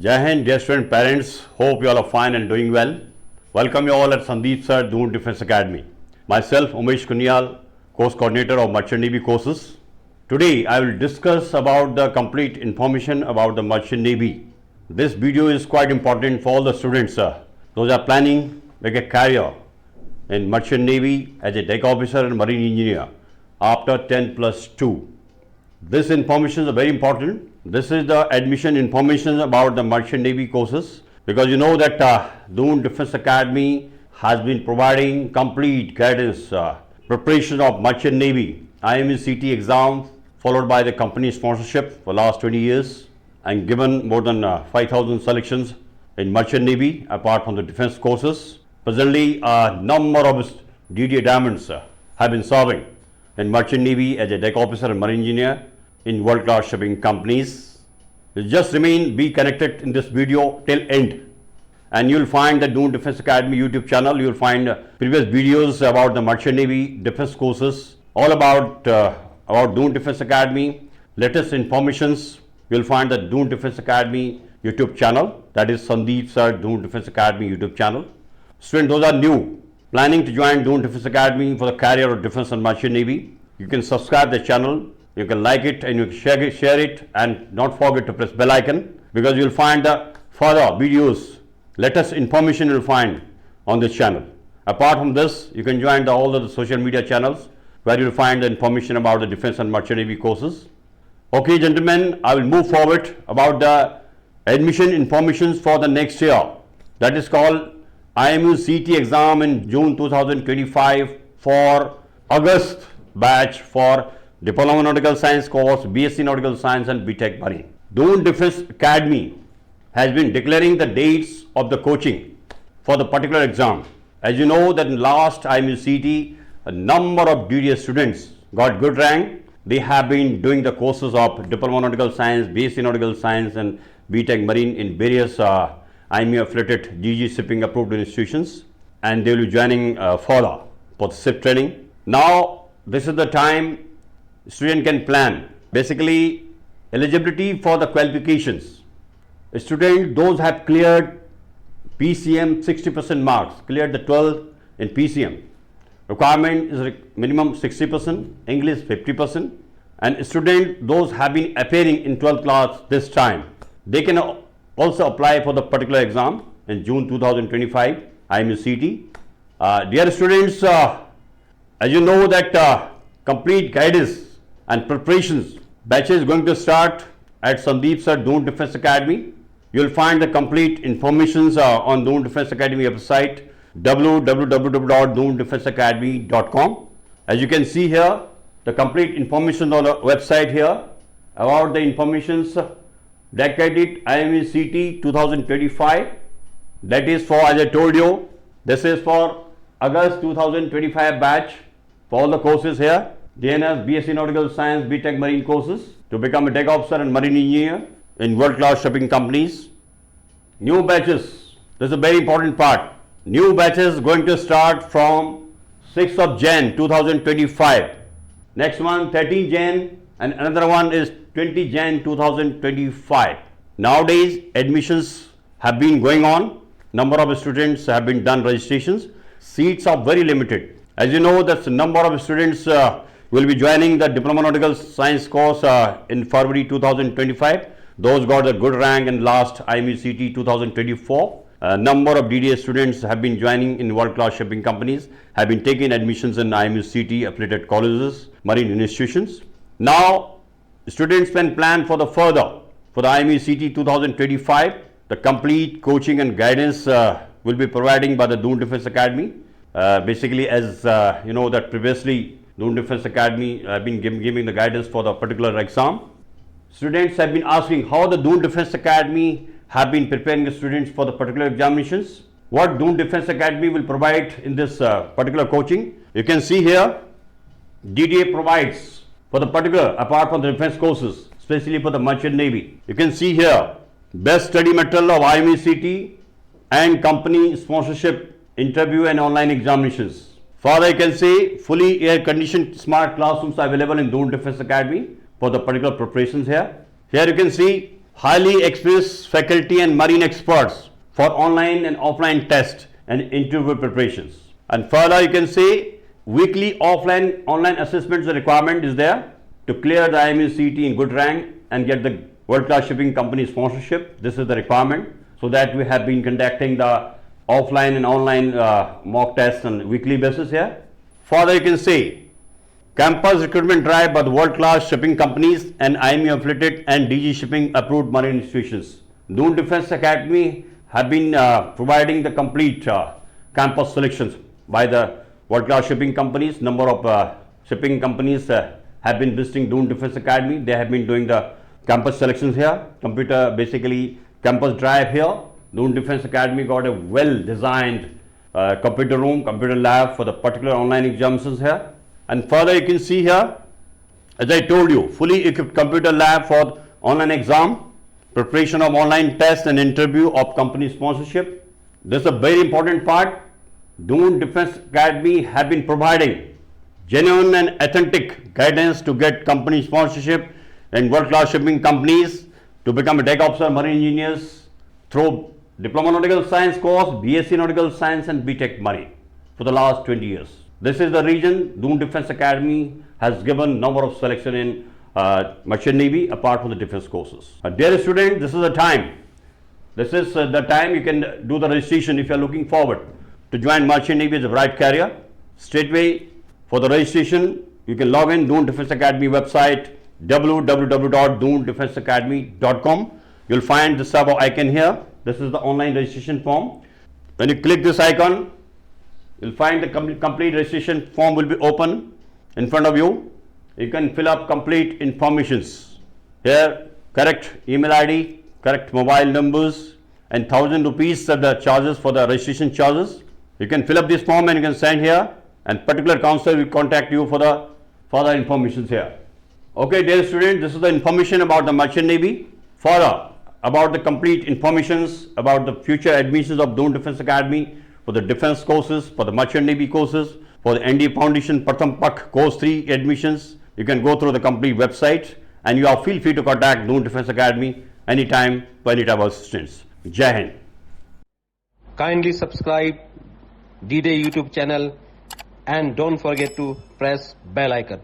Jai Hind, dear student parents, hope you all are fine and doing well. Welcome you all at Sandeep Sir Doon Defence Academy. Myself, Umesh Kunyal, course coordinator of Merchant Navy courses. Today, I will discuss about the complete information about the Merchant Navy. This video is quite important for all the students, those are planning make a career in Merchant Navy as a deck officer and marine engineer after 10+2. This information is very important. This is the admission information about the Merchant Navy courses, because you know that Doon Defence Academy has been providing complete guidance, preparation of Merchant Navy IME-CT exam, followed by the company sponsorship for last 20 years, and given more than 5,000 selections in Merchant Navy apart from the defence courses. Presently, a number of DDA diamonds have been serving in Merchant Navy as a deck officer and marine engineer in world-class shipping companies. Just be connected in this video till end, and you will find the Doon Defence Academy YouTube channel. You will find previous videos about the Merchant Navy defence courses, all about Doon Defence Academy, latest informations. You will find the Doon Defence Academy YouTube channel, that is Sandeep Sir Doon Defence Academy YouTube channel. Students, those are new, planning to join Doon Defence Academy for the career of Defence and Merchant Navy. You can subscribe the channel. You can like it and you can share it, and not forget to press bell icon, because you will find the further videos, latest information you will find on this channel. Apart from this, you can join all the social media channels where you will find the information about the Defence and Merchant Navy courses. Okay, gentlemen, I will move forward about the admission information for the next year. That is called IME-CT exam in June 2025 for August batch for Diploma Nautical Science course, BSc Nautical Science and BTech Marine. Doon Defence Academy has been declaring the dates of the coaching for the particular exam. As you know that in last IME-CT, a number of DDA students got good rank. They have been doing the courses of Diploma Nautical Science, BSc Nautical Science and BTech Marine in various IME affiliated GG shipping approved institutions, and they will be joining further for the ship training. Now, this is the time student can plan. Basically, eligibility for the qualifications. Student, those have cleared PCM 60% marks, cleared the 12th in PCM. Requirement is minimum 60%, English 50%, and student, those have been appearing in 12th class this time, they can also apply for the particular exam in June 2025 IME-CT. Dear students, as you know that complete guidance and preparations batch is going to start at Sandeep Sir Doon Defence Academy. You will find the complete information on Doon Defence Academy website, www.doondefenceacademy.com. As you can see here, the complete information on the website here about the informations dedicated IME-CT 2025. That is for, as I told you, this is for August 2025 batch for all the courses here. DNS, BSc Nautical Science, BTech Marine courses to become a deck officer and marine engineer in world-class shipping companies. New batches, this is a very important part. New batches going to start from 6th of Jan 2025. Next one 13 Jan, and another one is 20 Jan 2025. Nowadays, admissions have been going on. Number of students have been done registrations. Seats are very limited. As you know, that the number of students will be joining the Diploma Nautical Science course in February 2025. Those got a good rank in last IME-CT 2024. Number of DDA students have been joining in world-class shipping companies, have been taking admissions in IME-CT affiliated colleges, marine institutions. Now, students can plan for the further for the IME-CT 2025. The complete coaching and guidance will be providing by the Doon Defence Academy. Basically, as you know that previously Doon Defence Academy have been giving the guidance for the particular exam. Students have been asking how the Doon Defence Academy have been preparing the students for the particular examinations. What Doon Defence Academy will provide in this particular coaching. You can see here, DDA provides for the particular, apart from the defence courses, especially for the Merchant Navy. You can see here, best study material of IME-CT and company sponsorship, interview and online examinations. Further, I can say fully air-conditioned smart classrooms are available in Doon Defence Academy for the particular preparations here. Here you can see highly experienced faculty and marine experts for online and offline tests and interview preparations. And further, you can say weekly offline online assessments requirement is there to clear the IME CET in good rank and get the world-class shipping company sponsorship. This is the requirement. So that we have been conducting the offline and online mock tests on weekly basis here. Further, you can say campus recruitment drive by the world-class shipping companies and IME affiliated and DG shipping approved marine institutions. Doon Defence Academy have been providing the complete campus selections by the world-class shipping companies. Number of shipping companies have been visiting Doon Defence Academy. They have been doing the campus selections here. Computer basically campus drive here. Doon Defence Academy got a well-designed computer room, computer lab for the particular online examinations here. And further, you can see here, as I told you, fully equipped computer lab for online exam, preparation of online test and interview of company sponsorship. This is a very important part. Doon Defence Academy have been providing genuine and authentic guidance to get company sponsorship and world-class shipping companies to become a deck officer, marine engineers through Diploma Nautical Science course, BSc Nautical Science and BTech Marine for the last 20 years. This is the reason Doon Defence Academy has given number of selection in Merchant Navy apart from the defence courses. Dear student, this is the time. This is the time you can do the registration if you are looking forward to join Merchant Navy as a bright career. Straightway for the registration, you can log in Doon Defence Academy website www.doondefenseacademy.com. You'll find this type of icon here. This is the online registration form. When you click this icon, you'll find the complete registration form will be open in front of you. You can fill up complete informations. Here, correct email ID, correct mobile numbers, and 1,000 rupees are the charges for the registration charges. You can fill up this form and you can send here, and particular counselor will contact you for the further informations here. Okay, dear student, this is the information about the Merchant Navy. Further, about the complete informations about the future admissions of Doon Defence Academy for the defence courses, for the Merchant Navy courses, for the NDA Foundation Pratham Pak Course 3 admissions. You can go through the complete website and you are feel free to contact Doon Defence Academy anytime for any type of assistance. Jai Hind. Kindly subscribe D-Day YouTube channel and don't forget to press bell icon.